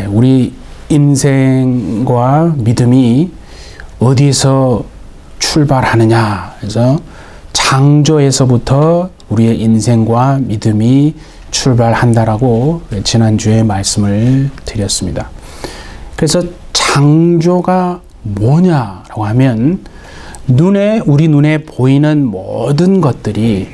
우리 인생과 믿음이 어디서 출발하느냐. 그래서 창조에서부터 우리의 인생과 믿음이 출발한다라고 지난주에 말씀을 드렸습니다. 그래서 창조가 뭐냐라고 하면 우리 눈에 보이는 모든 것들이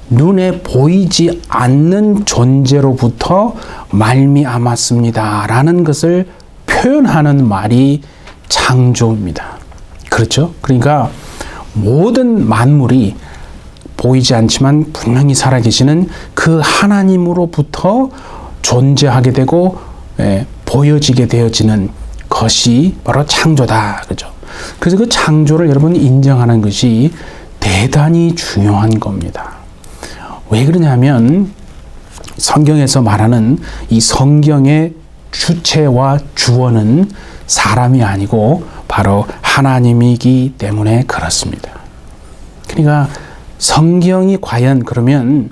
눈에 보이지 않는 존재로부터 말미암았습니다라는 것을 표현하는 말이 창조입니다. 그렇죠? 그러니까 모든 만물이 보이지 않지만 분명히 살아계시는 그 하나님으로부터 존재하게 되고 보여지게 되어지는 것이 바로 창조다. 그죠? 그래서 그 창조를 여러분이 인정하는 것이 대단히 중요한 겁니다. 왜 그러냐면 성경에서 말하는 이 성경의 주체와 주어는 사람이 아니고 바로 하나님이기 때문에 그렇습니다. 그러니까 성경이 과연 그러면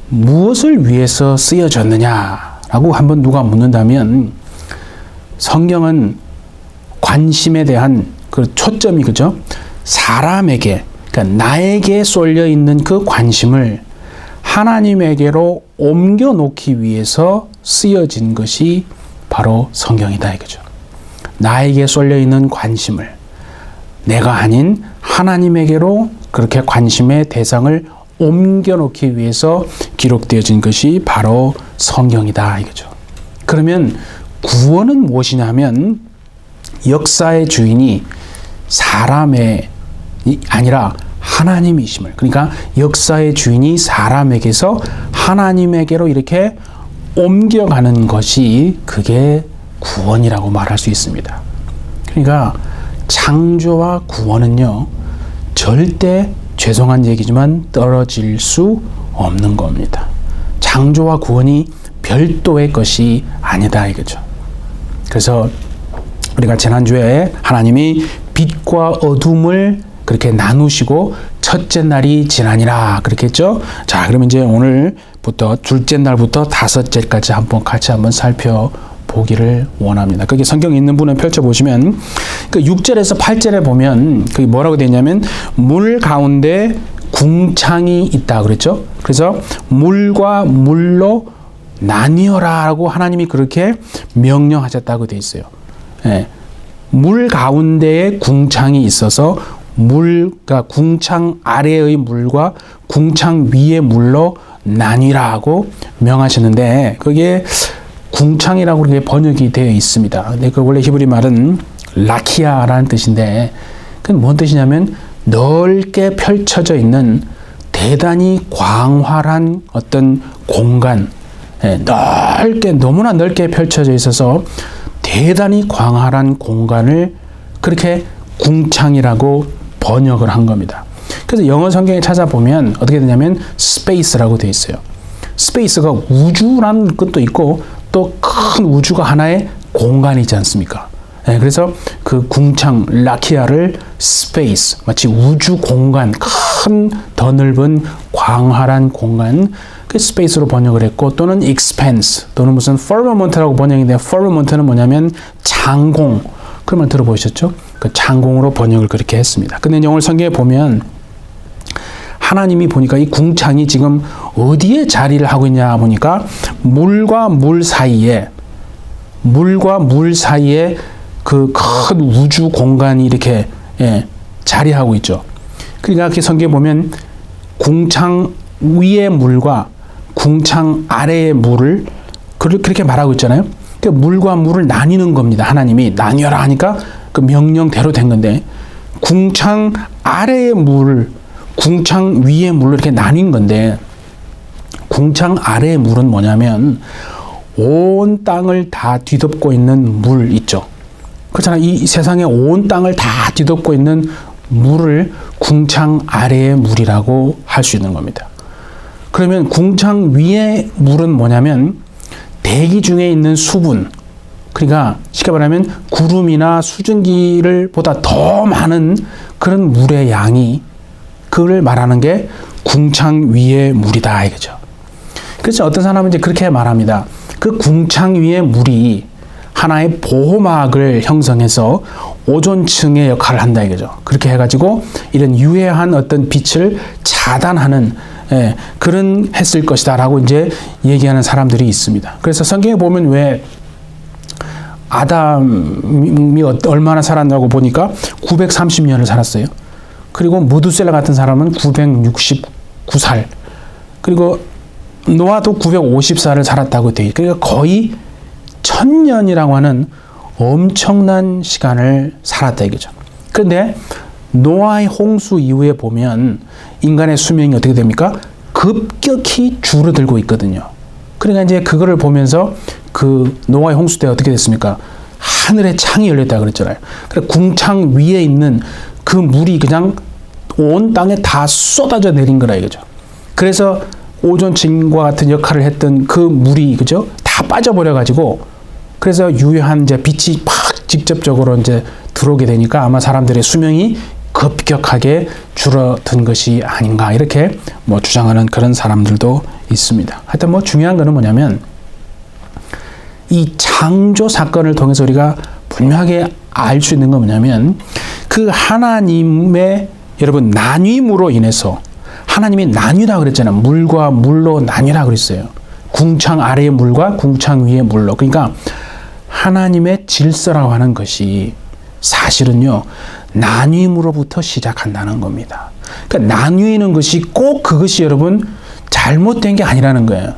무엇을 위해서 쓰여졌느냐라고 한번 누가 묻는다면 성경은 관심에 대한 그 초점이 그죠? 사람에게, 그러니까 나에게 쏠려 있는 그 관심을 하나님에게로 옮겨 놓기 위해서 쓰여진 것이 바로 성경이다 이거죠. 나에게 쏠려 있는 관심을 내가 아닌 하나님에게로 그렇게 관심의 대상을 옮겨 놓기 위해서 기록되어진 것이 바로 성경이다 이거죠. 그러면 구원은 무엇이냐 하면 역사의 주인이 사람이 아니라 하나님이심을, 그러니까 역사의 주인이 사람에게서 하나님에게로 이렇게 옮겨가는 것이 그게 구원이라고 말할 수 있습니다. 그러니까 창조와 구원은요 절대 죄송한 얘기지만 떨어질 수 없는 겁니다. 창조와 구원이 별도의 것이 아니다 이거죠. 그래서 우리가 지난주에 하나님이 빛과 어둠을 그렇게 나누시고 첫째 날이 지나니라 그렇게 했죠. 자, 그러면 이제 오늘부터 둘째 날부터 다섯째까지 같이 한번 살펴보기를 원합니다. 그게 성경에 있는 분은 펼쳐보시면 그 6절에서 8절에 보면 그게 뭐라고 되어 있냐면 물 가운데 궁창이 있다 그랬죠. 그래서 물과 물로 나뉘어라라고 하나님이 그렇게 명령하셨다고 되어 있어요. 예. 물 가운데에 궁창이 있어서 그러니까 궁창 아래의 물과 궁창 위의 물로 나뉘라고 명하셨는데 그게 궁창이라고 그렇게 번역이 되어 있습니다. 근데 그 원래 히브리 말은 라키아라는 뜻인데 그건 뭔 뜻이냐면 넓게 펼쳐져 있는 대단히 광활한 어떤 공간, 너무나 넓게 펼쳐져 있어서 대단히 광활한 공간을 그렇게 궁창이라고 번역을 한 겁니다. 그래서 영어 성경에 찾아보면 어떻게 되냐면 스페이스라고 되어 있어요. 스페이스가 우주라는 것도 있고 또 큰 우주가 하나의 공간이지 않습니까? 그래서 그 궁창 라키아를 스페이스, 마치 우주 공간, 큰 더 넓은 광활한 공간, 그 스페이스로 번역을 했고 또는 expanse 또는 무슨 firmament라고 번역인데 firmament는 뭐냐면 창공. 그러면 들어보셨죠? 그 창공으로 번역을 그렇게 했습니다. 근데 오늘 성경에 보면 하나님이 보니까 이 궁창이 지금 어디에 자리를 하고 있냐 보니까 물과 물 사이에 그 큰 우주 공간이 이렇게 자리하고 있죠. 그러니까 이렇게 성경에 보면 궁창 위의 물과 궁창 아래의 물을 그렇게 말하고 있잖아요. 그 물과 물을 나뉘는 겁니다. 하나님이 나뉘어라 하니까 그 명령대로 된 건데 궁창 아래의 물을 궁창 위의 물로 이렇게 나뉜 건데 궁창 아래의 물은 뭐냐면 온 땅을 다 뒤덮고 있는 물 있죠. 그렇잖아요. 이 세상에 온 땅을 다 뒤덮고 있는 물을 궁창 아래의 물이라고 할 수 있는 겁니다. 그러면 궁창 위의 물은 뭐냐면 대기 중에 있는 수분, 그러니까 쉽게 말하면 구름이나 수증기를 보다 더 많은 그런 물의 양이 그걸 말하는 게 궁창 위의 물이다 이거죠. 그래서 어떤 사람은 이제 그렇게 말합니다. 그 궁창 위의 물이 하나의 보호막을 형성해서 오존층의 역할을 한다 이거죠. 그렇게 해가지고 이런 유해한 어떤 빛을 차단하는 그런 했을 것이다라고 이제 얘기하는 사람들이 있습니다. 그래서 성경에 보면 왜 아담이 얼마나 살았냐고 보니까 930년을 살았어요. 그리고 무두셀라 같은 사람은 969살. 그리고 노아도 950살을 살았다고 돼 있어요. 그러니까 거의 1000년이라고 하는 엄청난 시간을 살았다 이거죠. 그런데 노아의 홍수 이후에 보면 인간의 수명이 어떻게 됩니까? 급격히 줄어들고 있거든요. 그러니까 이제 그거를 보면서 그 노아의 홍수 때 어떻게 됐습니까? 하늘에 창이 열렸다 그랬잖아요. 그래서 궁창 위에 있는 그 물이 그냥 온 땅에 다 쏟아져 내린 거라 이거죠. 그래서 오존층과 같은 역할을 했던 그 물이 그죠? 다 빠져버려 가지고 그래서 유효한 이제 빛이 팍 직접적으로 이제 들어오게 되니까 아마 사람들의 수명이 급격하게 줄어든 것이 아닌가 이렇게 뭐 주장하는 그런 사람들도 있습니다. 하여튼 뭐 중요한 거는 뭐냐면 이 창조 사건을 통해서 우리가 분명하게 알 수 있는 건 뭐냐면 그 하나님의 여러분 나뉘므로 인해서 하나님이 나뉘라 그랬잖아요. 물과 물로 나뉘라 그랬어요. 궁창 아래의 물과 궁창 위의 물로. 그러니까 하나님의 질서라고 하는 것이 사실은요. 나뉘므로부터 시작한다는 겁니다. 그러니까 나뉘는 것이 꼭 그것이 여러분 잘못된 게 아니라는 거예요.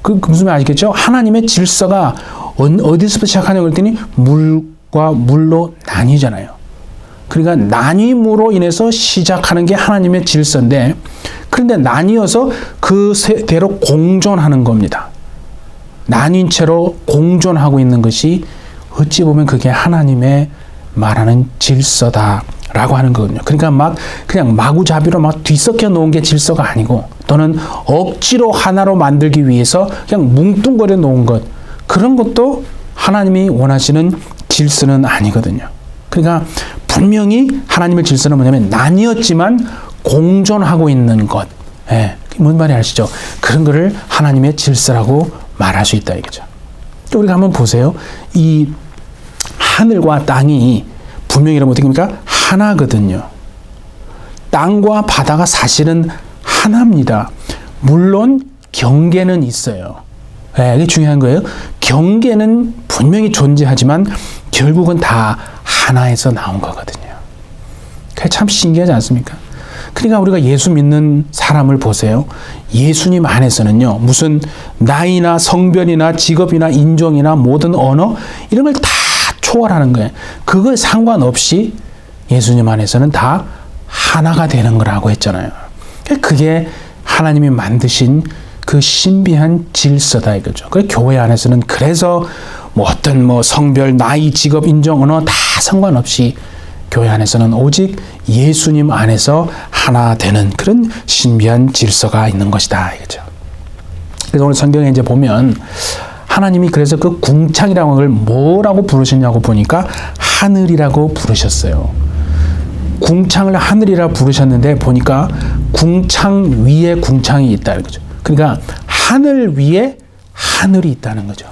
그 무슨 말 아시겠죠? 하나님의 질서가 어디서부터 시작하냐고 그랬더니 물과 물로 나뉘잖아요. 그러니까 나뉘므로 인해서 시작하는 게 하나님의 질서인데 그런데 나뉘어서 그대로 공존하는 겁니다. 나뉜 채로 공존하고 있는 것이 어찌 보면 그게 하나님의 말하는 질서다라고 하는 거거든요. 그러니까 막 그냥 마구잡이로 막 뒤섞여 놓은 게 질서가 아니고 또는 억지로 하나로 만들기 위해서 그냥 뭉뚱거려 놓은 것 그런 것도 하나님이 원하시는 질서는 아니거든요. 그러니까 분명히 하나님의 질서는 뭐냐면 나뉘었지만 공존하고 있는 것. 예, 뭔 말인지 아시죠? 그런 거를 하나님의 질서라고 말할 수 있다 이거죠. 우리가 한번 보세요. 이 하늘과 땅이 분명히 이러면 어떻게 됩니까? 하나거든요. 땅과 바다가 사실은 하나입니다. 물론 경계는 있어요. 네, 이게 중요한 거예요. 경계는 분명히 존재하지만 결국은 다 하나에서 나온 거거든요. 그게 참 신기하지 않습니까? 그러니까 우리가 예수 믿는 사람을 보세요. 예수님 안에서는요. 무슨 나이나 성별이나 직업이나 인종이나 모든 언어 이런 걸 다 초월하는 거예요. 그걸 상관없이 예수님 안에서는 다 하나가 되는 거라고 했잖아요. 그게 하나님이 만드신 그 신비한 질서다 이거죠. 그 교회 안에서는 그래서 뭐 어떤 뭐 성별, 나이, 직업, 인종, 언어 다 상관없이 교회 안에서는 오직 예수님 안에서 하나 되는 그런 신비한 질서가 있는 것이다 이거죠. 그래서 오늘 성경에 이제 보면 하나님이 그래서 그 궁창이라는 걸 뭐라고 부르셨냐고 보니까 하늘이라고 부르셨어요. 궁창을 하늘이라 부르셨는데 보니까 궁창 위에 궁창이 있다 이거죠. 그러니까 하늘 위에 하늘이 있다는 거죠.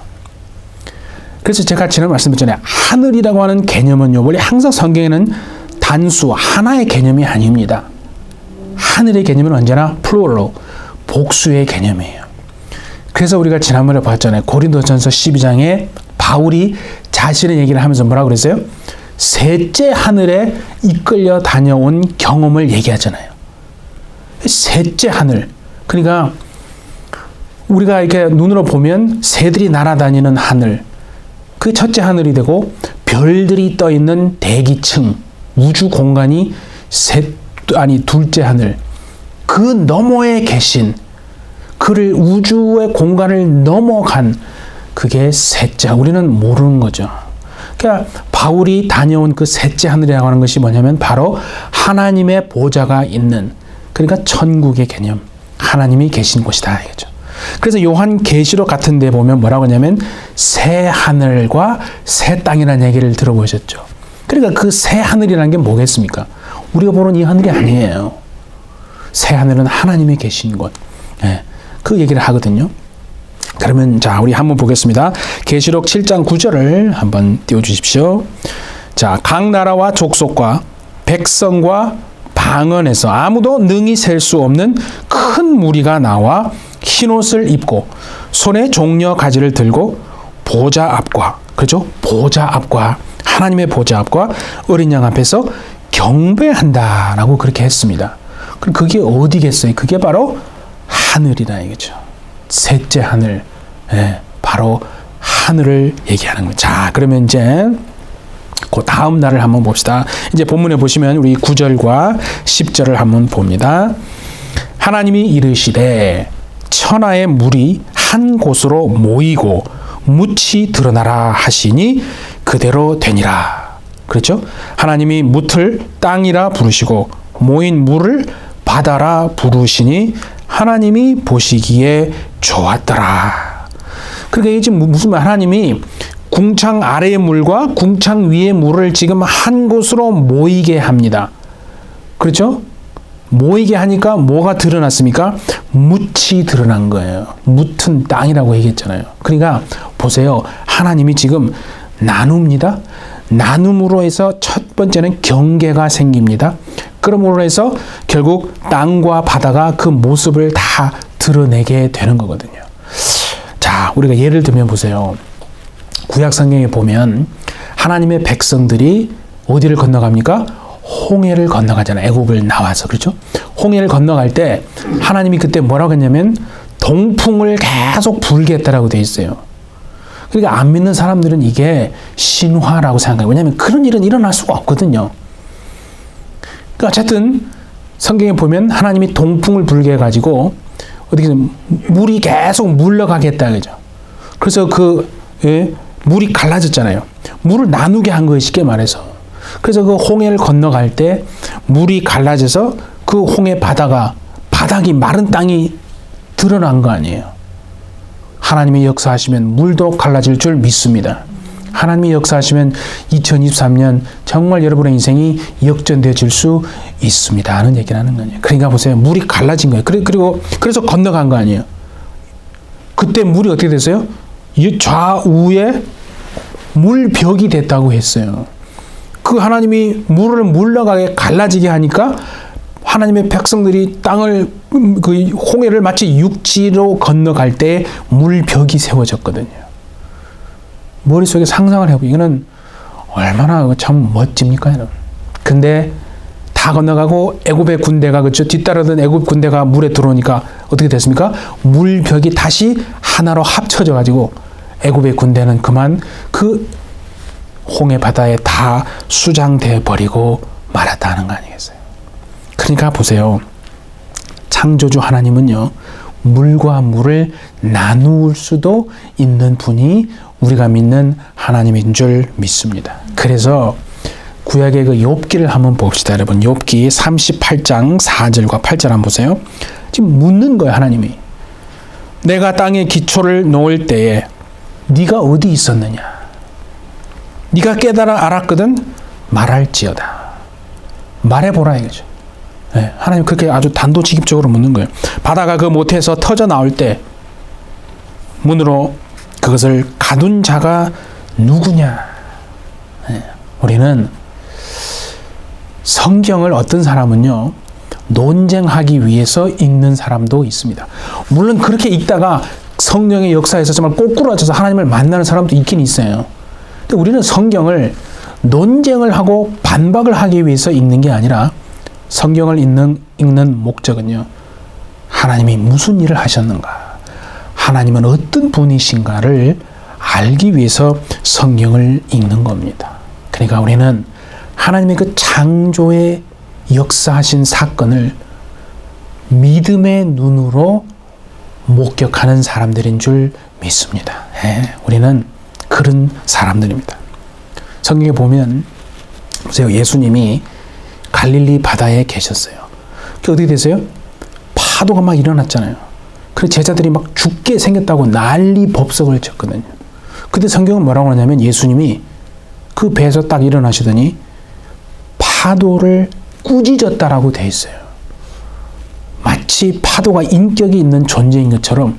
그래서 제가 지난번에 말씀드렸잖아요. 하늘이라고 하는 개념은요. 원래 항상 성경에는 단수 하나의 개념이 아닙니다. 하늘의 개념은 언제나 플루럴로 복수의 개념이에요. 그래서 우리가 지난번에 봤잖아요. 고린도전서 12장에 바울이 자신의 얘기를 하면서 뭐라고 그랬어요? 셋째 하늘에 이끌려 다녀온 경험을 얘기하잖아요. 셋째 하늘. 그러니까 우리가 이렇게 눈으로 보면 새들이 날아다니는 하늘. 그 첫째 하늘이 되고 별들이 떠 있는 대기층, 우주 공간이 둘째 하늘. 그 너머에 계신 그를 우주의 공간을 넘어간 그게 셋째. 우리는 모르는 거죠. 그러니까 바울이 다녀온 그 셋째 하늘이라고 하는 것이 뭐냐면 바로 하나님의 보좌가 있는 그러니까 천국의 개념. 하나님이 계신 곳이다 이거죠. 그래서 요한계시록 같은 데 보면 뭐라고 하냐면 새 하늘과 새 땅이라는 얘기를 들어보셨죠. 그러니까 그 새 하늘이라는 게 뭐겠습니까? 우리가 보는 이 하늘이 아니에요. 새 하늘은 하나님이 계신 곳. 네, 그 얘기를 하거든요. 그러면 자, 우리 한번 보겠습니다. 계시록 7장 9절을 한번 띄워 주십시오. 자, 각 나라와 족속과 백성과 방언에서 아무도 능히 셀 수 없는 큰 무리가 나와 흰옷을 입고 손에 종려 가지를 들고 보좌 앞과, 그렇죠? 보좌 앞과, 하나님의 보좌 앞과 어린 양 앞에서 경배한다라고 그렇게 했습니다. 그럼 그게 어디겠어요? 그게 바로 하늘이다 이거죠. 셋째 하늘, 바로 하늘을 얘기하는 거예요. 자, 그러면 이제 그 다음 날을 한번 봅시다. 이제 본문에 보시면 우리 9절과 10절을 한번 봅니다. 하나님이 이르시되 천하의 물이 한 곳으로 모이고 묻이 드러나라 하시니 그대로 되니라. 그렇죠? 하나님이 묻을 땅이라 부르시고 모인 물을 바다라 부르시니 하나님이 보시기에 좋았더라. 그러니까 이게 지금 무슨 말, 하나님이 궁창 아래의 물과 궁창 위의 물을 지금 한 곳으로 모이게 합니다. 그렇죠? 모이게 하니까 뭐가 드러났습니까? 묻이 드러난 거예요. 묻은 땅이라고 얘기했잖아요. 그러니까 보세요. 하나님이 지금 나눕니다. 나눔으로 해서 첫 번째는 경계가 생깁니다. 그러므로 해서 결국 땅과 바다가 그 모습을 다 드러내게 되는 거거든요. 자, 우리가 예를 들면 보세요. 구약 성경에 보면 하나님의 백성들이 어디를 건너갑니까? 홍해를 건너가잖아요. 애굽을 나와서. 그렇죠? 홍해를 건너갈 때 하나님이 그때 뭐라고 했냐면 동풍을 계속 불게 했다라고 되어 있어요. 그러니까 안 믿는 사람들은 이게 신화라고 생각해요. 왜냐하면 그런 일은 일어날 수가 없거든요. 그러니까 어쨌든 성경에 보면 하나님이 동풍을 불게 해가지고 어떻게 물이 계속 물러가겠다 그죠. 그래서 물이 갈라졌잖아요. 물을 나누게 한 거예요. 쉽게 말해서. 그래서 그 홍해를 건너갈 때 물이 갈라져서 그 홍해 바닥이 마른 땅이 드러난 거 아니에요. 하나님이 역사하시면 물도 갈라질 줄 믿습니다. 하나님이 역사하시면 2023년 정말 여러분의 인생이 역전되어질 수 있습니다 하는 얘기를 하는 거예요. 그러니까 보세요. 물이 갈라진 거예요. 그래서 건너간 거 아니에요. 그때 물이 어떻게 됐어요? 좌우에 물벽이 됐다고 했어요. 그 하나님이 물을 물러가게 갈라지게 하니까 하나님의 백성들이 그 홍해를 마치 육지로 건너갈 때 물벽이 세워졌거든요. 머릿속에 상상을 해보고 이거는 얼마나 참 멋집니까, 여러분. 근데 다 건너가고 애굽의 군대가 그렇죠. 뒤따르던 애굽 군대가 물에 들어오니까 어떻게 됐습니까? 물벽이 다시 하나로 합쳐져 가지고 애굽의 군대는 그만 그 홍해 바다에 다 수장돼 버리고 말았다는 거 아니겠어요? 그러니까 보세요. 창조주 하나님은요, 물과 물을 나눌 수도 있는 분이 우리가 믿는 하나님인 줄 믿습니다. 그래서 구약의 그 욥기를 한번 봅시다, 여러분. 욥기 38장 4절과 8절 한번 보세요. 지금 묻는 거예요, 하나님이. 내가 땅에 기초를 놓을 때에 네가 어디 있었느냐? 네가 깨달아 알았거든 말할지어다. 말해보라 이거죠. 네, 하나님 그렇게 아주 단도직입적으로 묻는 거예요. 바다가 그 못에서 터져 나올 때 문으로 그것을 가둔 자가 누구냐? 네, 우리는 성경을 어떤 사람은요, 논쟁하기 위해서 읽는 사람도 있습니다. 물론 그렇게 읽다가 성령의 역사에서 정말 꼬꾸라져서 하나님을 만나는 사람도 있긴 있어요. 근데 우리는 성경을 논쟁을 하고 반박을 하기 위해서 읽는 게 아니라 성경을 읽는 목적은요, 하나님이 무슨 일을 하셨는가, 하나님은 어떤 분이신가를 알기 위해서 성경을 읽는 겁니다. 그러니까 우리는 하나님의 그 창조의 역사하신 사건을 믿음의 눈으로 목격하는 사람들인 줄 믿습니다. 네, 우리는 그런 사람들입니다. 성경에 보면 보세요. 예수님이 갈릴리 바다에 계셨어요. 그게 어떻게 됐어요? 파도가 막 일어났잖아요. 그래서 제자들이 막 죽게 생겼다고 난리 법석을 쳤거든요. 근데 성경은 뭐라고 하냐면 예수님이 그 배에서 딱 일어나시더니 파도를 꾸짖었다라고 돼 있어요. 마치 파도가 인격이 있는 존재인 것처럼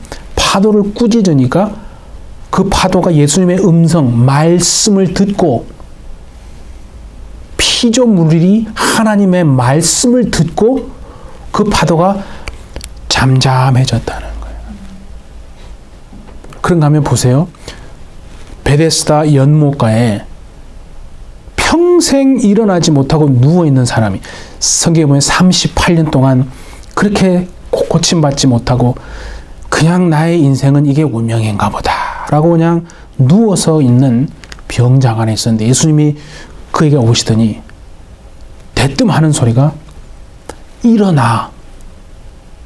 파도를 꾸짖으니까 그 파도가 예수님의 음성, 말씀을 듣고 피조물이 하나님의 말씀을 듣고 그 파도가 잠잠해졌다는 거예요. 그런가 하면 보세요. 베데스다 연못가에 평생 일어나지 못하고 누워있는 사람이 성경에 보면 38년 동안 그렇게 고침받지 못하고 그냥 나의 인생은 이게 운명인가 보다 라고 그냥 누워서 있는 병자가 하나 있었는데 예수님이 그에게 오시더니 대뜸 하는 소리가 일어나.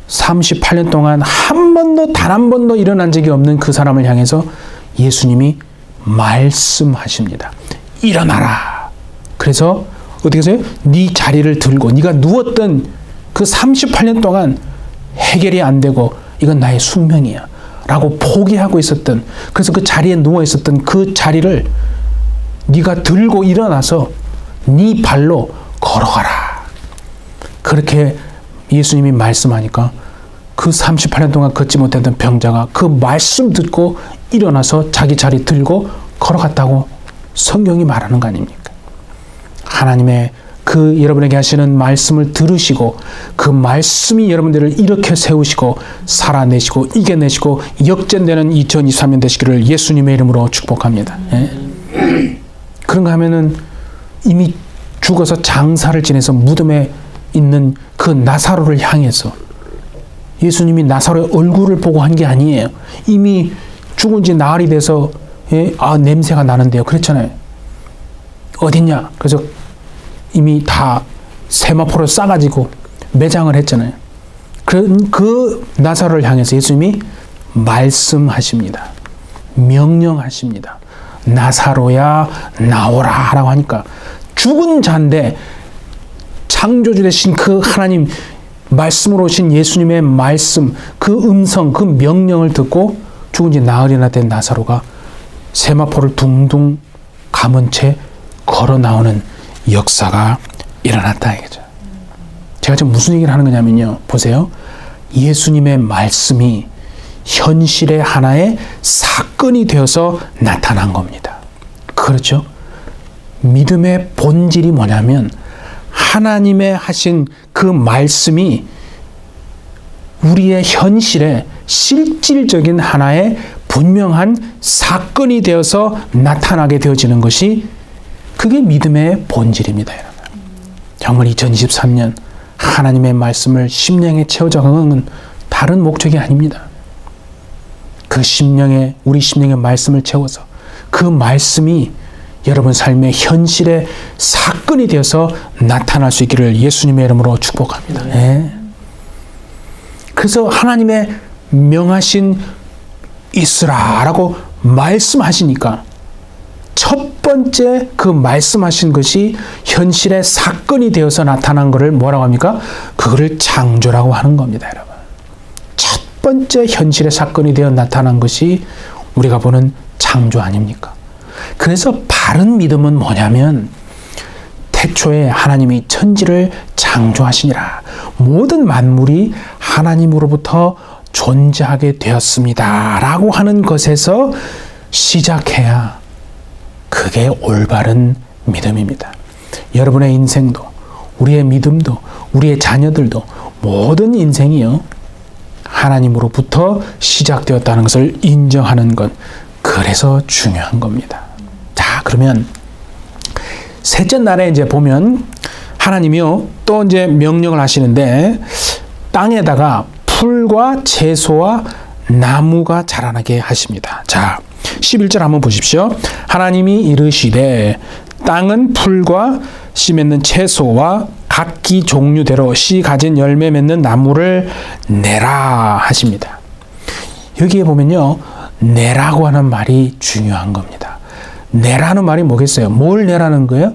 38년 동안 단 한 번도 일어난 적이 없는 그 사람을 향해서 예수님이 말씀하십니다. 일어나라. 그래서 어떻게 해서요? 네 자리를 들고 네가 누웠던 그 38년 동안 해결이 안 되고 이건 나의 숙명이야 라고 포기하고 있었던, 그래서 그 자리에 누워 있었던 그 자리를 네가 들고 일어나서 네 발로 걸어가라. 그렇게 예수님이 말씀하니까 그 38년 동안 걷지 못했던 병자가 그 말씀 듣고 일어나서 자기 자리 들고 걸어갔다고 성경이 말하는 거 아닙니까? 하나님의 그 여러분에게 하시는 말씀을 들으시고 그 말씀이 여러분들을 일으켜 세우시고 살아내시고 이겨내시고 역전되는 2023년 되시기를 예수님의 이름으로 축복합니다. 예? 그런가 하면은 이미 죽어서 장사를 지내서 무덤에 있는 그 나사로를 향해서 예수님이 나사로의 얼굴을 보고 한 게 아니에요. 이미 죽은 지 나흘이 돼서 냄새가 나는데요. 그랬잖아요. 어딨냐? 그래서 이미 다 세마포를 싸가지고 매장을 했잖아요. 그 나사로를 향해서 예수님이 말씀하십니다. 명령하십니다. 나사로야 나오라 라고 하니까 죽은 자인데 창조주 되신 그 하나님 말씀으로 오신 예수님의 말씀, 그 음성, 그 명령을 듣고 죽은 지 나흘이나 된 나사로가 세마포를 둥둥 감은 채 걸어 나오는 역사가 일어났다 이거죠. 제가 지금 무슨 얘기를 하는 거냐면요. 보세요. 예수님의 말씀이 현실의 하나의 사건이 되어서 나타난 겁니다. 그렇죠? 믿음의 본질이 뭐냐면 하나님의 하신 그 말씀이 우리의 현실에 실질적인 하나의 분명한 사건이 되어서 나타나게 되어지는 것이 그게 믿음의 본질입니다. 여러분. 정말 2023년 하나님의 말씀을 심령에 채워져가는 건 다른 목적이 아닙니다. 그 심령에 우리 심령의 말씀을 채워서 그 말씀이 여러분 삶의 현실의 사건이 되어서 나타날 수 있기를 예수님의 이름으로 축복합니다. 네. 그래서 하나님의 명하신 있으라라고 말씀하시니까 첫 번째 그 말씀하신 것이 현실의 사건이 되어서 나타난 것을 뭐라고 합니까? 그거를 창조라고 하는 겁니다, 여러분. 첫 번째 현실의 사건이 되어 나타난 것이 우리가 보는 창조 아닙니까? 그래서 바른 믿음은 뭐냐면 태초에 하나님이 천지를 창조하시니라. 모든 만물이 하나님으로부터 존재하게 되었습니다. 라고 하는 것에서 시작해야 그게 올바른 믿음입니다. 여러분의 인생도, 우리의 믿음도, 우리의 자녀들도 모든 인생이요. 하나님으로부터 시작되었다는 것을 인정하는 것. 그래서 중요한 겁니다. 자, 그러면 셋째 날에 이제 보면 하나님이요. 또 이제 명령을 하시는데 땅에다가 풀과 채소와 나무가 자라나게 하십니다. 자, 11절 한번 보십시오. 하나님이 이르시되 땅은 풀과 씨 맺는 채소와 각기 종류대로 씨 가진 열매 맺는 나무를 내라 하십니다. 여기에 보면요. 내라고 하는 말이 중요한 겁니다. 내라는 말이 뭐겠어요? 뭘 내라는 거예요?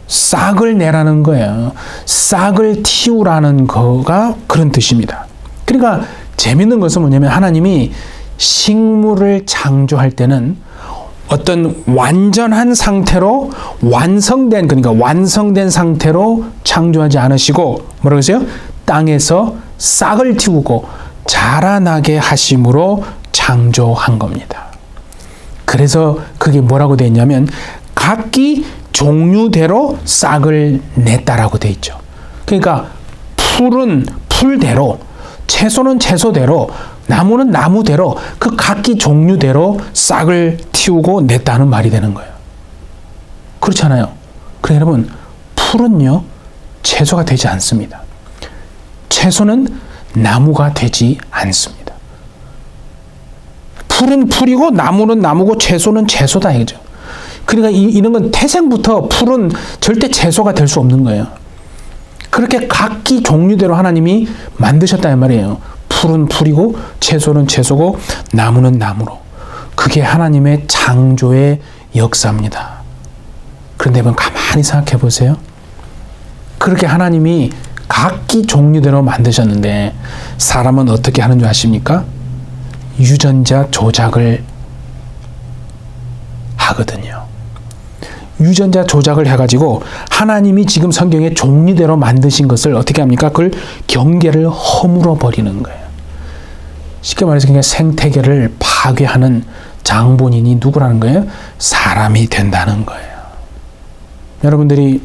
싹을 내라는 거예요. 싹을 틔우라는 거가 그런 뜻입니다. 그러니까 재밌는 것은 뭐냐면 하나님이 식물을 창조할 때는 어떤 완전한 상태로 그러니까 완성된 상태로 창조하지 않으시고 뭐라고 했어요? 땅에서 싹을 틔우고 자라나게 하심으로 창조한 겁니다. 그래서 그게 뭐라고 되어 있냐면 각기 종류대로 싹을 냈다라고 되어 있죠. 그러니까 풀은 풀대로, 채소는 채소대로, 나무는 나무대로 그 각기 종류대로 싹을 틔우고 냈다는 말이 되는 거예요. 그렇잖아요. 그러니까 여러분, 풀은요 채소가 되지 않습니다. 채소는 나무가 되지 않습니다. 풀은 풀이고 나무는 나무고 채소는 채소다 이거죠. 그러니까 이런 건 태생부터 풀은 절대 채소가 될 수 없는 거예요. 그렇게 각기 종류대로 하나님이 만드셨다는 말이에요. 풀은 풀이고 채소는 채소고 나무는 나무로. 그게 하나님의 창조의 역사입니다. 그런데 여러분 가만히 생각해 보세요. 그렇게 하나님이 각기 종류대로 만드셨는데 사람은 어떻게 하는 줄 아십니까? 유전자 조작을 하거든요. 유전자 조작을 해가지고 하나님이 지금 성경에 종류대로 만드신 것을 어떻게 합니까? 그걸 경계를 허물어 버리는 거예요. 쉽게 말해서 그냥 생태계를 파괴하는 장본인이 누구라는 거예요? 사람이 된다는 거예요. 여러분들이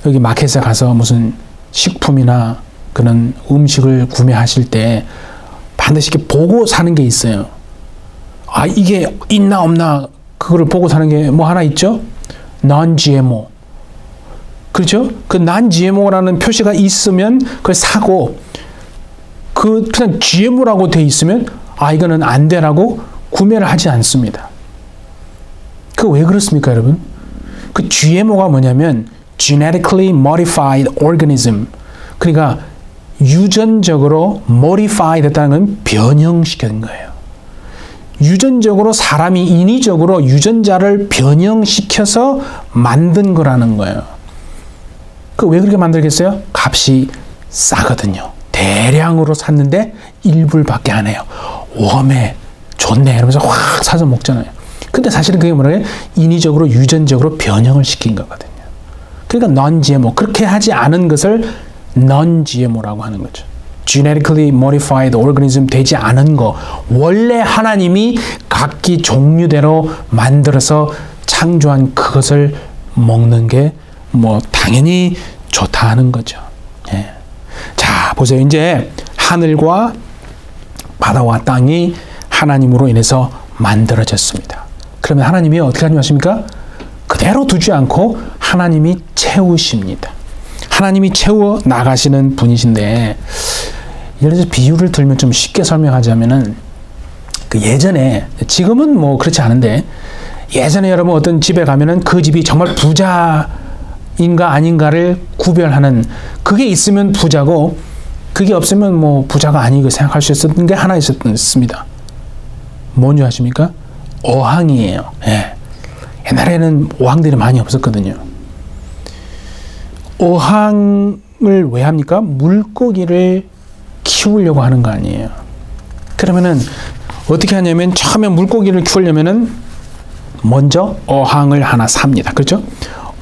여기 마켓에 가서 무슨 식품이나 그런 음식을 구매하실 때 반드시 이렇게 보고 사는 게 있어요. 아, 이게 있나 없나 그거를 보고 사는 게 뭐 하나 있죠? non-GMO. 그렇죠? 그 non-GMO라는 표시가 있으면 그걸 사고 그냥 GMO라고 돼 있으면 아, 이거는 안 돼라고 구매를 하지 않습니다. 그 왜 그렇습니까, 여러분? 그 GMO가 뭐냐면 genetically modified organism. 그러니까 유전적으로 modify 됐다는 건 변형시킨 거예요. 유전적으로 사람이 인위적으로 유전자를 변형시켜서 만든 거라는 거예요. 그 왜 그렇게 만들겠어요? 값이 싸거든요. 대량으로 샀는데 일불밖에 안 해요. 웜에 좋네 이러면서 확 사서 먹잖아요. 근데 사실은 그게 뭐라고요? 인위적으로 유전적으로 변형을 시킨 거거든요. 그러니까 non-GMO, 그렇게 하지 않은 것을 non-GMO라고 하는 거죠. genetically modified organism 되지 않은 거, 원래 하나님이 각기 종류대로 만들어서 창조한 그것을 먹는 게 뭐 당연히 좋다 하는 거죠. 예. 자, 보세요. 이제 하늘과 바다와 땅이 하나님으로 인해서 만들어졌습니다. 그러면 하나님이 어떻게 하십니까? 그대로 두지 않고 하나님이 채우십니다. 하나님이 채워 나가시는 분이신데, 예를 들어서 비유를 들면 좀 쉽게 설명하자면은, 그 예전에, 지금은 뭐 그렇지 않은데, 예전에 여러분 어떤 집에 가면은 그 집이 정말 부자인가 아닌가를 구별하는, 그게 있으면 부자고, 그게 없으면 뭐 부자가 아니고 생각할 수 있었던 게 하나 있었습니다. 뭔지 아십니까? 어항이에요. 예. 옛날에는 어항들이 많이 없었거든요. 어항을 왜 합니까? 물고기를 키우려고 하는 거 아니에요. 그러면은 어떻게 하냐면 처음에 물고기를 키우려면은 먼저 어항을 하나 삽니다. 그렇죠?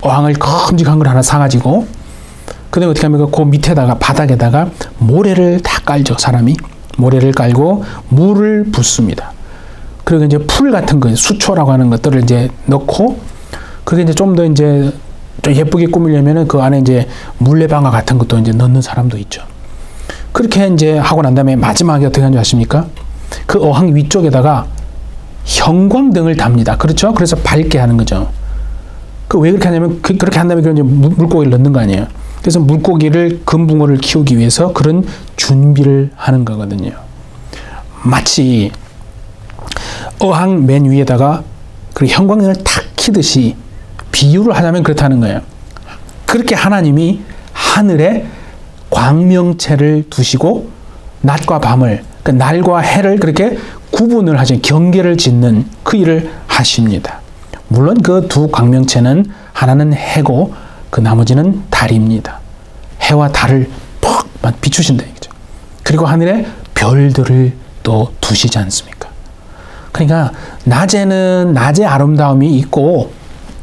어항을 큼직한 걸 하나 사가지고 그다음에 어떻게 합니까? 그 밑에다가 바닥에다가 모래를 다 깔죠. 사람이 모래를 깔고 물을 붓습니다. 그리고 이제 풀 같은 거, 수초라고 하는 것들을 이제 넣고, 그게 이제 좀 더 이제 좀 예쁘게 꾸미려면은 그 안에 이제 물레방아 같은 것도 이제 넣는 사람도 있죠. 그렇게 이제 하고 난 다음에 마지막에 어떻게 하는지 아십니까? 그 어항 위쪽에다가 형광등을 답니다. 그렇죠? 그래서 밝게 하는 거죠. 그 왜 그렇게 하냐면 그렇게 한 다음에 이제 물고기를 넣는 거 아니에요. 그래서 물고기를 금붕어를 키우기 위해서 그런 준비를 하는 거거든요. 마치 어항 맨 위에다가 그 형광등을 탁 키듯이 비유를 하자면 그렇다는 거예요. 그렇게 하나님이 하늘에 광명체를 두시고 낮과 밤을, 그 날과 해를 그렇게 구분을 하시는, 경계를 짓는 그 일을 하십니다. 물론 그 두 광명체는 하나는 해고 그 나머지는 달입니다. 해와 달을 퍽 비추신다 이거죠. 그리고 하늘에 별들을 또 두시지 않습니까? 그러니까 낮에는 낮의 아름다움이 있고,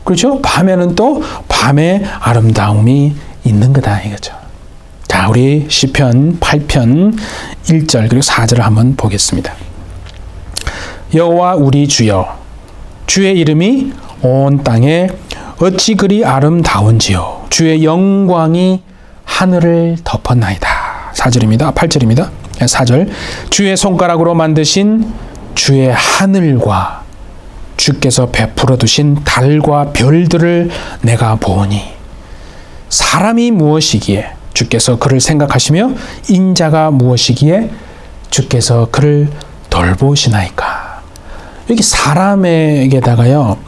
그렇죠? 밤에는 또 밤의 아름다움이 있는 거다 이거죠. 자, 자, 우리 시편 8편 1절 그리고 4절을 한번 보겠습니다. 여호와 우리 주여, 주의 이름이 온 땅에 어찌 그리 아름다운지요. 주의 영광이 하늘을 덮었나이다. 4절입니다. 8절입니다. 4절. 주의 손가락으로 만드신 주의 하늘과 주께서 베풀어 두신 달과 별들을 내가 보니 사람이 무엇이기에 주께서 그를 생각하시며 인자가 무엇이기에 주께서 그를 돌보시나이까. 여기 사람에게다가요,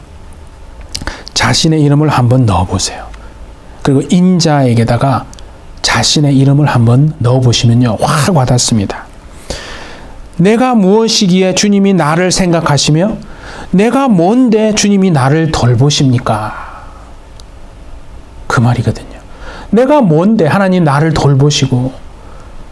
자신의 이름을 한번 넣어보세요. 그리고 인자에게다가 자신의 이름을 한번 넣어보시면요, 확 와닿습니다. 내가 무엇이기에 주님이 나를 생각하시며 내가 뭔데 주님이 나를 돌보십니까? 그 말이거든요. 내가 뭔데 하나님 나를 돌보시고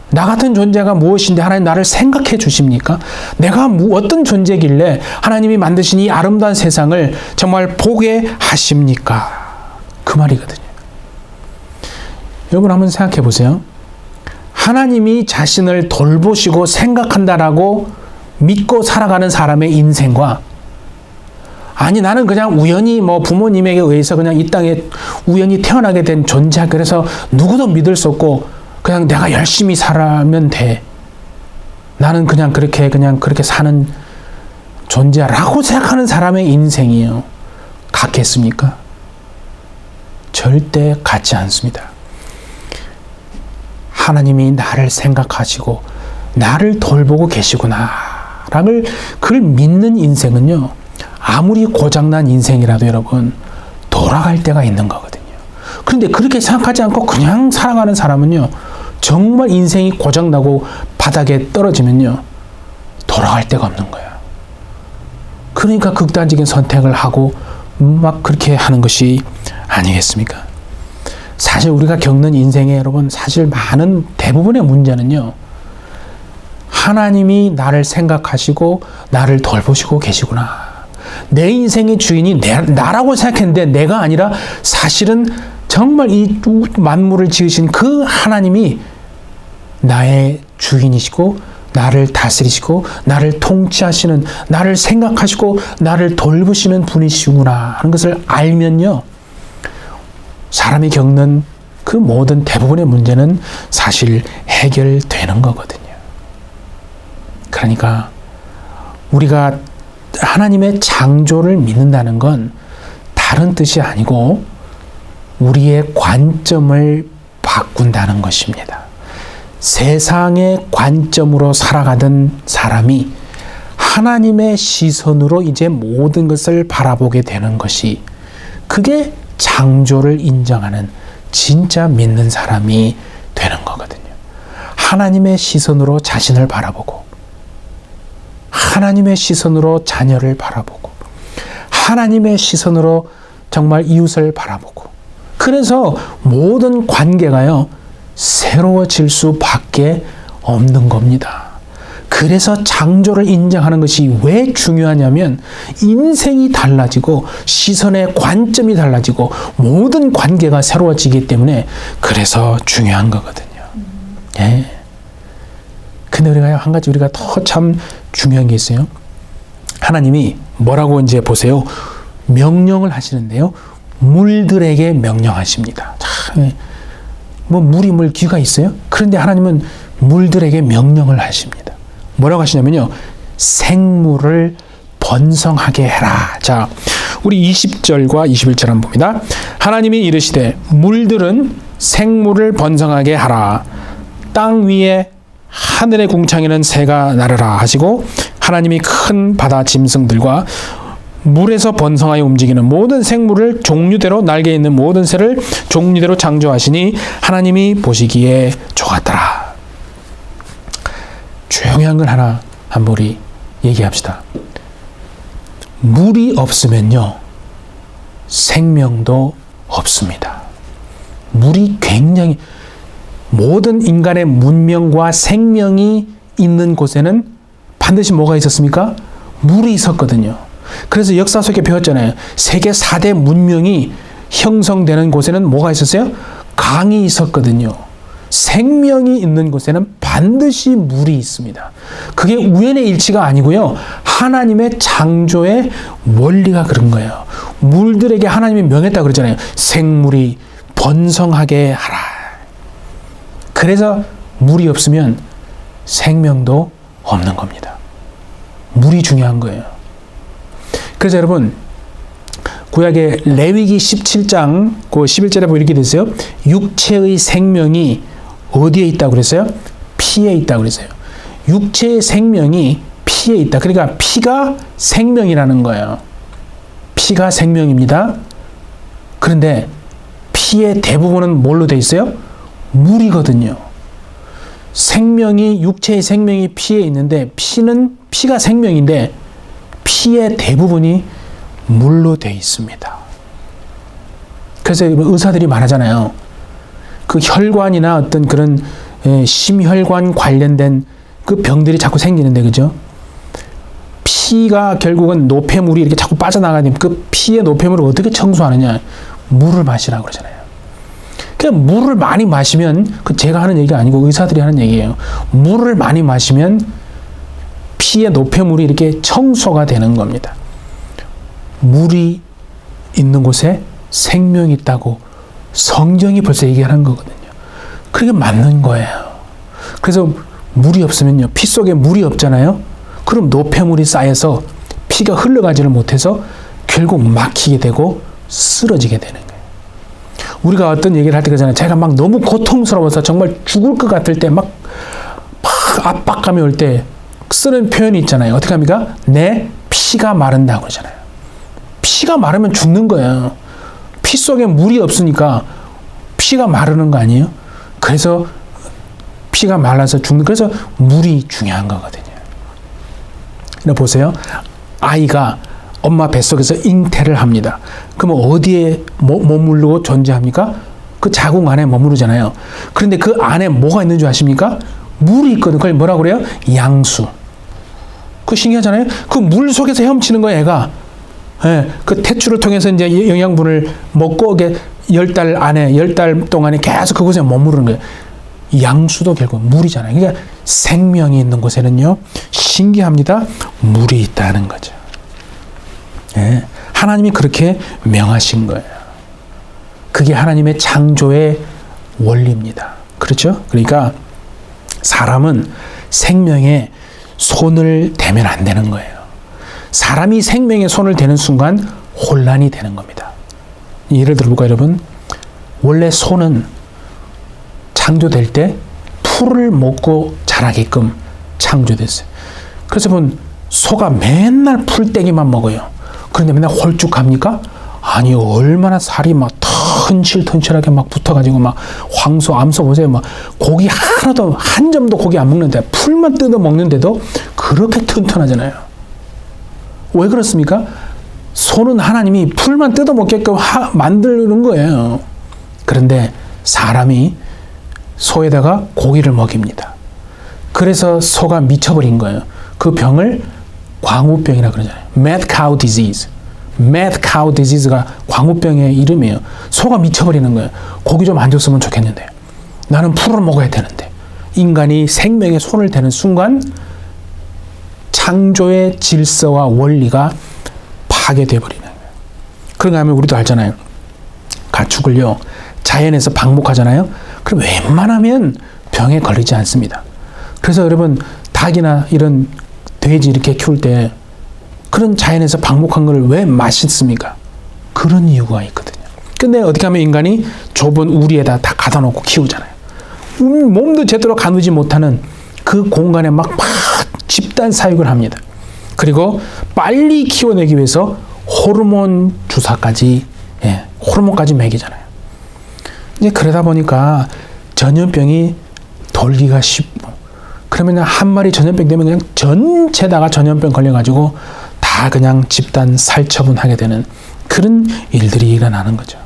나 같은 존재가 무엇인데 하나님 나를 생각해 주십니까? 내가 어떤 존재길래 하나님이 만드신 이 아름다운 세상을 정말 보게 하십니까? 그 말이거든요. 여러분 한번 생각해 보세요. 하나님이 자신을 돌보시고 생각한다라고 믿고 살아가는 사람의 인생과, 아니 나는 그냥 우연히 부모님에게 의해서 그냥 이 땅에 우연히 태어나게 된 존재야. 그래서 누구도 믿을 수 없고 그냥 내가 열심히 살면 돼. 나는 그냥 그렇게 사는 존재야라고 생각하는 사람의 인생이요, 같겠습니까? 절대 같지 않습니다. 하나님이 나를 생각하시고 나를 돌보고 계시구나라는 그걸 믿는 인생은요, 아무리 고장난 인생이라도 여러분 돌아갈 때가 있는 거거든요. 그런데 그렇게 생각하지 않고 그냥 살아가는 사람은요, 정말 인생이 고장나고 바닥에 떨어지면요, 돌아갈 데가 없는 거예요. 그러니까 극단적인 선택을 하고 막 그렇게 하는 것이 아니겠습니까? 사실 우리가 겪는 인생에 여러분 사실 대부분의 문제는요, 하나님이 나를 생각하시고 나를 돌보시고 계시구나. 내 인생의 주인이 나라고 생각했는데 내가 아니라 사실은 정말 이 만물을 지으신 그 하나님이 나의 주인이시고 나를 다스리시고 나를 통치하시는, 나를 생각하시고 나를 돌보시는 분이시구나 하는 것을 알면요, 사람이 겪는 그 모든 대부분의 문제는 사실 해결되는 거거든요. 그러니까 우리가 하나님의 창조를 믿는다는 건 다른 뜻이 아니고 우리의 관점을 바꾼다는 것입니다. 세상의 관점으로 살아가던 사람이 하나님의 시선으로 이제 모든 것을 바라보게 되는 것이, 그게 창조를 인정하는 진짜 믿는 사람이 되는 거거든요. 하나님의 시선으로 자신을 바라보고, 하나님의 시선으로 자녀를 바라보고, 하나님의 시선으로 정말 이웃을 바라보고, 그래서 모든 관계가요, 새로워질 수밖에 없는 겁니다. 그래서 창조를 인정하는 것이 왜 중요하냐면 인생이 달라지고 시선의 관점이 달라지고 모든 관계가 새로워지기 때문에 그래서 중요한 거거든요. 예. 근데 한 가지 우리가 더 참 중요한 게 있어요. 하나님이 뭐라고 이제 보세요. 명령을 하시는데요, 물들에게 명령하십니다. 참, 물이 귀가 있어요? 그런데 하나님은 물들에게 명령을 하십니다. 뭐라고 하시냐면요, 생물을 번성하게 해라. 자, 우리 20절과 21절 한번 봅니다. 하나님이 이르시되 물들은 생물을 번성하게 하라. 땅 위에 하늘의 궁창에는 새가 나르라 하시고, 하나님이 큰 바다 짐승들과 물에서 번성하여 움직이는 모든 생물을 종류대로, 날개 있는 모든 새를 종류대로 창조하시니 하나님이 보시기에 좋았더라. 중요한 건 하나 한번 우리 얘기합시다. 물이 없으면요, 생명도 없습니다. 물이 굉장히, 모든 인간의 문명과 생명이 있는 곳에는 반드시 뭐가 있었습니까? 물이 있었거든요. 그래서 역사 속에 배웠잖아요. 세계 4대 문명이 형성되는 곳에는 뭐가 있었어요? 강이 있었거든요. 생명이 있는 곳에는 반드시 물이 있습니다. 그게 우연의 일치가 아니고요. 하나님의 창조의 원리가 그런 거예요. 물들에게 하나님이 명했다 그러잖아요. 생물이 번성하게 하라. 그래서 물이 없으면 생명도 없는 겁니다. 물이 중요한 거예요. 그래서 여러분, 구약의 레위기 17장 그 11절에 보면 이렇게 됐어요. 육체의 생명이 어디에 있다고 그랬어요? 피에 있다고 그랬어요. 육체의 생명이 피에 있다. 그러니까 피가 생명이라는 거예요. 피가 생명입니다. 그런데 피의 대부분은 뭘로 돼 있어요? 물이거든요. 생명이, 육체의 생명이 피에 있는데 피가 생명인데 피의 대부분이 물로 돼 있습니다. 그래서 의사들이 말하잖아요. 그 혈관이나 어떤 그런 심혈관 관련된 그 병들이 자꾸 생기는데, 그죠? 피가 결국은 노폐물이 이렇게 자꾸 빠져나가는 그 피의 노폐물을 어떻게 청소하느냐? 물을 마시라고 그러잖아요. 그냥 물을 많이 마시면, 그 제가 하는 얘기가 아니고 의사들이 하는 얘기예요. 물을 많이 마시면 피의 노폐물이 이렇게 청소가 되는 겁니다. 물이 있는 곳에 생명이 있다고 성경이 벌써 얘기하는 거거든요. 그게 맞는 거예요. 그래서 물이 없으면요, 피 속에 물이 없잖아요. 그럼 노폐물이 쌓여서 피가 흘러가지를 못해서 결국 막히게 되고 쓰러지게 되는 거예요. 우리가 어떤 얘기를 할 때 그러잖아요. 제가 막 너무 고통스러워서 정말 죽을 것 같을 때 막 압박감이 올 때 쓰는 표현이 있잖아요. 어떻게 합니까? 내 피가 마른다고 그러잖아요. 피가 마르면 죽는 거예요. 피 속에 물이 없으니까 피가 마르는 거 아니에요? 그래서 피가 말라서 죽는, 그래서 물이 중요한 거거든요. 보세요. 아이가 엄마 뱃속에서 잉태를 합니다. 그러면 어디에 머무르고 존재합니까? 그 자궁 안에 머무르잖아요. 그런데 그 안에 뭐가 있는 줄 아십니까? 물이 있거든요. 그걸 뭐라고 그래요? 양수. 그거 신기하잖아요. 그 물 속에서 헤엄치는 거예요, 애가. 예, 그 태출을 통해서 이제 영양분을 먹고, 이게 10달 동안에 계속 그곳에 머무르는 거예요. 양수도 결국 물이잖아요. 그러니까 생명이 있는 곳에는요, 신기합니다. 물이 있다는 거죠. 예, 하나님이 그렇게 명하신 거예요. 그게 하나님의 창조의 원리입니다. 그렇죠? 그러니까 사람은 생명에 손을 대면 안 되는 거예요. 사람이 생명에 손을 대는 순간 혼란이 되는 겁니다. 예를 들어볼까요, 여러분? 원래 소는 창조될 때 풀을 먹고 자라게끔 창조됐어요. 그래서 보면 소가 맨날 풀떼기만 먹어요. 그런데 맨날 홀쭉합니까? 아니요. 얼마나 살이 막 튼실튼실하게 막 붙어가지고 막 황소, 암소 보세요. 막 고기 하나도, 한 점도 고기 안 먹는데 풀만 뜯어 먹는데도 그렇게 튼튼하잖아요. 왜 그렇습니까? 소는 하나님이 풀만 뜯어 먹게끔 만드는 거예요. 그런데 사람이 소에다가 고기를 먹입니다. 그래서 소가 미쳐버린 거예요. 그 병을 광우병이라고 그러잖아요. Mad Cow Disease. Mad Cow Disease가 광우병의 이름이에요. 소가 미쳐버리는 거예요. 고기 좀 안 줬으면 좋겠는데. 나는 풀을 먹어야 되는데. 인간이 생명에 손을 대는 순간 창조의 질서와 원리가 파괴되어 버리는 거예요. 그런가 하면 우리도 알잖아요. 가축을요, 자연에서 방목하잖아요. 그럼 웬만하면 병에 걸리지 않습니다. 그래서 여러분, 닭이나 이런 돼지 이렇게 키울 때 그런 자연에서 방목한 걸 왜 맛있습니까? 그런 이유가 있거든요. 근데 어떻게 하면 인간이 좁은 우리에다 다 가다 놓고 키우잖아요. 몸도 제대로 가누지 못하는 그 공간에 막 집단 사육을 합니다. 그리고 빨리 키워내기 위해서 호르몬 주사까지, 호르몬까지 먹이잖아요. 이제 그러다 보니까 전염병이 돌기가 쉽고, 그러면 한 마리 전염병 되면 그냥 전체다가 전염병 걸려가지고 다 그냥 집단 살처분하게 되는 그런 일들이 일어나는 거죠.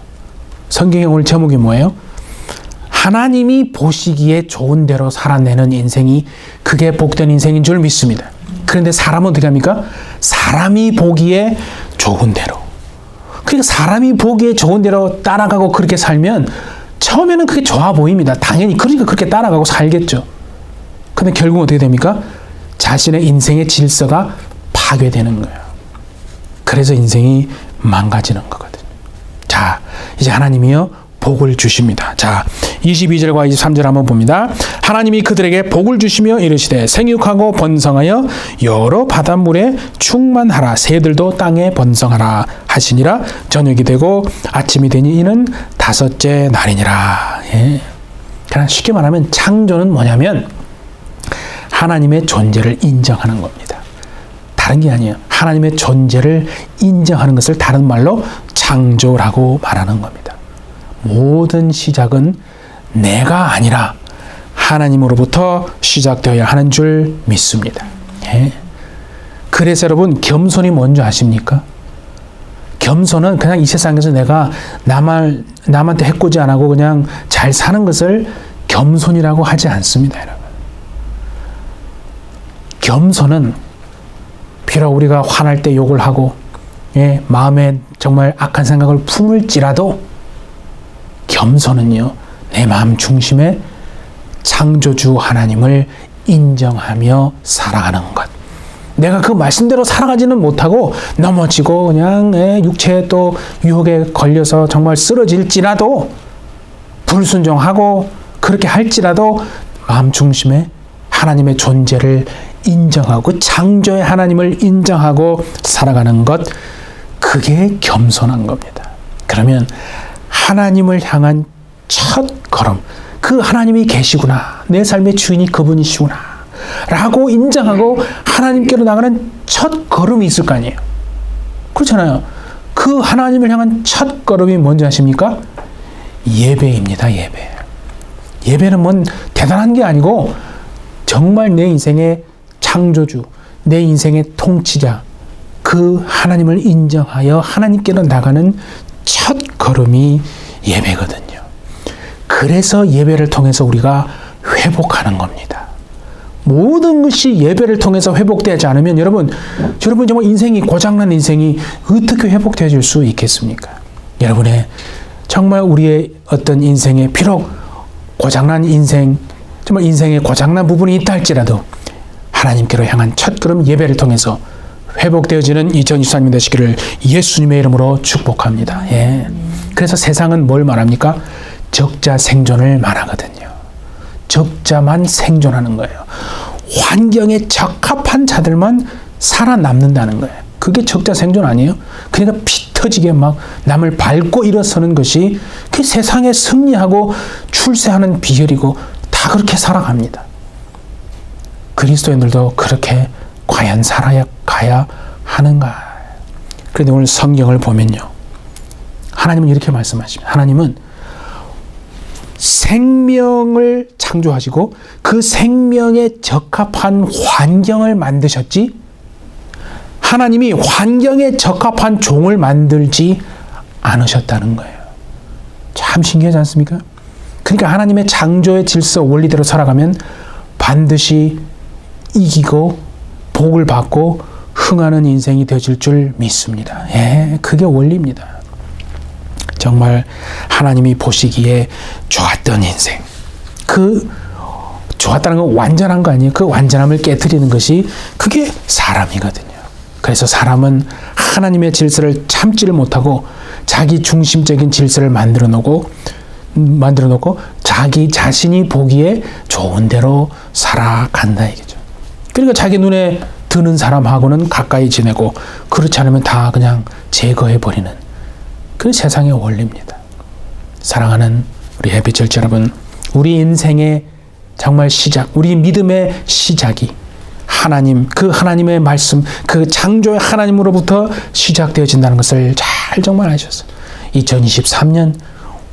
성경의 오늘 제목이 뭐예요? 하나님이 보시기에 좋은 대로 살아내는 인생이 그게 복된 인생인 줄 믿습니다. 그런데 사람은 어떻게 합니까? 사람이 보기에 좋은 대로. 그러니까 사람이 보기에 좋은 대로 따라가고 그렇게 살면 처음에는 그게 좋아 보입니다. 당연히 그러니까 그렇게 따라가고 살겠죠. 근데 결국 어떻게 됩니까? 자신의 인생의 질서가 파괴되는 거예요. 그래서 인생이 망가지는 거거든요. 자, 이제 하나님이요 복을 주십니다. 자, 22절과 23절 한번 봅니다. 하나님이 그들에게 복을 주시며 이르시되 생육하고 번성하여 여러 바닷물에 충만하라. 새들도 땅에 번성하라 하시니라. 저녁이 되고 아침이 되니 이는 다섯째 날이니라. 예. 그러니까 쉽게 말하면 창조는 뭐냐면 하나님의 존재를 인정하는 겁니다. 다른 게 아니에요. 하나님의 존재를 인정하는 것을 다른 말로 창조라고 말하는 겁니다. 모든 시작은 내가 아니라 하나님으로부터 시작되어야 하는 줄 믿습니다. 예. 그래서 여러분 겸손이 뭔지 아십니까? 겸손은 그냥 이 세상에서 내가 남한테 해코지 안 하고 그냥 잘 사는 것을 겸손이라고 하지 않습니다, 여러분. 겸손은 비록 우리가 화날 때 욕을 하고 예, 마음에 정말 악한 생각을 품을지라도 겸손은요, 내 마음 중심에 창조주 하나님을 인정하며 살아가는 것. 내가 그 말씀대로 살아가지는 못하고 넘어지고 그냥 육체의 또 유혹에 걸려서 정말 쓰러질지라도 불순종하고 그렇게 할지라도 마음 중심에 하나님의 존재를 인정하고 창조의 하나님을 인정하고 살아가는 것, 그게 겸손한 겁니다. 그러면 하나님을 향한 첫 걸음, 그 하나님이 계시구나, 내 삶의 주인이 그분이시구나 라고 인정하고 하나님께로 나가는 첫 걸음이 있을 거 아니에요. 그렇잖아요. 그 하나님을 향한 첫 걸음이 뭔지 아십니까? 예배입니다. 예배. 예배는 뭔 대단한 게 아니고 정말 내 인생의 창조주, 내 인생의 통치자, 그 하나님을 인정하여 하나님께로 나가는 첫 걸음이 예배거든요. 그래서 예배를 통해서 우리가 회복하는 겁니다. 모든 것이 예배를 통해서 회복되지 않으면 여러분 정말 인생이 고장난 인생이 어떻게 회복되어질 수 있겠습니까? 여러분의 정말 우리의 어떤 인생에 비록 고장난 인생, 정말 인생에 고장난 부분이 있다 할지라도 하나님께로 향한 첫걸음 예배를 통해서 회복되어지는 2024년 되시기를 예수님의 이름으로 축복합니다. 예. 그래서 세상은 뭘 말합니까? 적자 생존을 말하거든요. 적자만 생존하는 거예요. 환경에 적합한 자들만 살아남는다는 거예요. 그게 적자 생존 아니에요? 그러니까 피 터지게 막 남을 밟고 일어서는 것이 그 세상에 승리하고 출세하는 비결이고 다 그렇게 살아갑니다. 그리스도인들도 그렇게 과연 살아가야 하는가? 그런데 오늘 성경을 보면요, 하나님은 이렇게 말씀하십니다. 하나님은 생명을 창조하시고 그 생명에 적합한 환경을 만드셨지 하나님이 환경에 적합한 종을 만들지 않으셨다는 거예요. 참 신기하지 않습니까? 그러니까 하나님의 창조의 질서 원리대로 살아가면 반드시 이기고 복을 받고 흥하는 인생이 되어질 줄 믿습니다. 예, 그게 원리입니다. 정말 하나님이 보시기에 좋았던 인생, 그 좋았다는 건 완전한 거 아니에요. 그 완전함을 깨트리는 것이 그게 사람이거든요. 그래서 사람은 하나님의 질서를 참지를 못하고 자기 중심적인 질서를 만들어 놓고 자기 자신이 보기에 좋은 대로 살아간다 이거죠. 그러니까 자기 눈에 드는 사람하고는 가까이 지내고 그렇지 않으면 다 그냥 제거해버리는 그 세상의 원리입니다. 사랑하는 우리 해피철치 여러분, 우리 인생의 정말 시작, 우리 믿음의 시작이 하나님, 그 하나님의 말씀, 그 창조의 하나님으로부터 시작되어진다는 것을 잘 정말 아셨어요. 2023년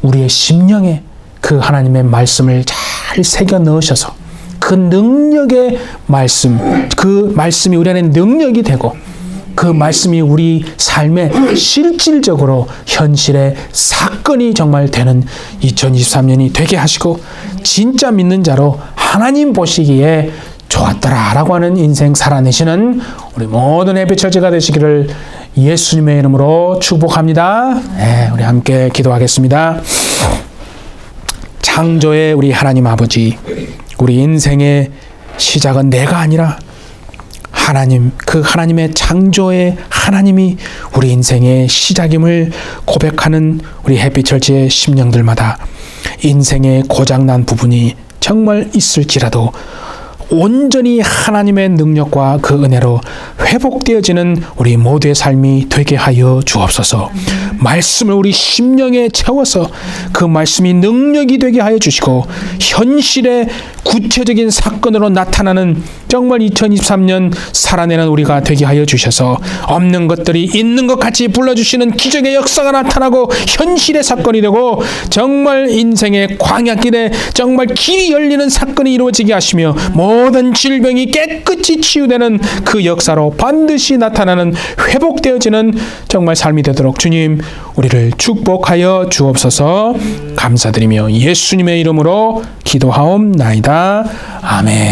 우리의 심령에 그 하나님의 말씀을 잘 새겨 넣으셔서 그 능력의 말씀, 그 말씀이 우리 안에 능력이 되고 그 말씀이 우리 삶에 실질적으로 현실의 사건이 정말 되는 2023년이 되게 하시고 진짜 믿는 자로 하나님 보시기에 좋았더라 라고 하는 인생 살아내시는 우리 모든 해피처치가 되시기를 예수님의 이름으로 축복합니다. 네, 우리 함께 기도하겠습니다. 창조의 우리 하나님 아버지, 우리 인생의 시작은 내가 아니라 하나님, 그 하나님의 창조의 하나님이 우리 인생의 시작임을 고백하는 우리 햇빛철지의 심령들마다 인생의 고장난 부분이 정말 있을지라도 온전히 하나님의 능력과 그 은혜로 회복되어지는 우리 모두의 삶이 되게 하여 주옵소서. 말씀을 우리 심령에 채워서 그 말씀이 능력이 되게 하여 주시고 현실의 구체적인 사건으로 나타나는 정말 2023년 살아내는 우리가 되게 하여 주셔서 없는 것들이 있는 것 같이 불러주시는 기적의 역사가 나타나고 현실의 사건이 되고 정말 인생의 광야길에 정말 길이 열리는 사건이 이루어지게 하시며 모든 질병이 깨끗이 치유되는 그 역사로 반드시 나타나는 회복되어지는 정말 삶이 되도록 주님 우리를 축복하여 주옵소서. 감사드리며 예수님의 이름으로 기도하옵나이다. 아멘.